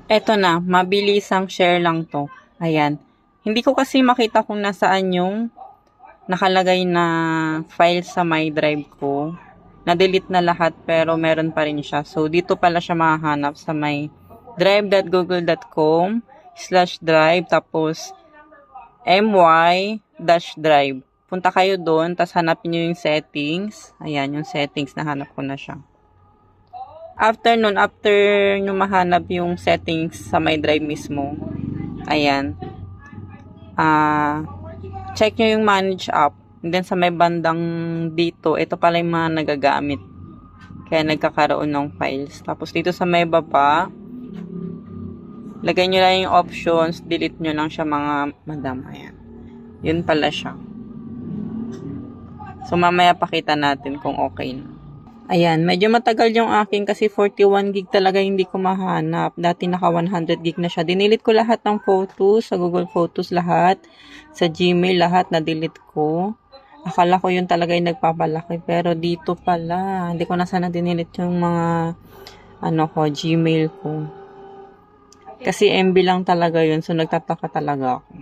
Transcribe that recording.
Eto na, mabilisang share lang to. Ayan. Hindi ko kasi makita kung nasaan yung nakalagay na file sa my drive ko. Na-delete na lahat pero meron pa rin siya. So, dito pala siya mahahanap sa my drive.google.com/drive tapos my-drive. Punta kayo doon, tapos hanapin nyo yung settings. Ayan, yung settings, nahanap ko na siya. After nun, after nyo mahanap yung settings sa my drive mismo, ayan, check nyo yung manage app. And then sa may bandang dito, ito pala yung mga nagagamit. Kaya nagkakaroon ng files. Tapos dito sa may baba, lagay nyo lang yung options, delete nyo lang siya mga madam. Ayan. Yun pala siya. So mamaya pakita natin kung okay na. Ayan, medyo matagal yung akin kasi 41 gig talaga hindi ko mahanap. Dati naka 100 gig na siya. Dinilit ko lahat ng photos, sa Google Photos lahat, sa Gmail lahat na-delete ko. Akala ko yun talaga yung nagpapalaki. Pero dito pala, hindi ko na sana dinilit yung mga Gmail ko. Kasi MB lang talaga yun, so nagtataka talaga ako.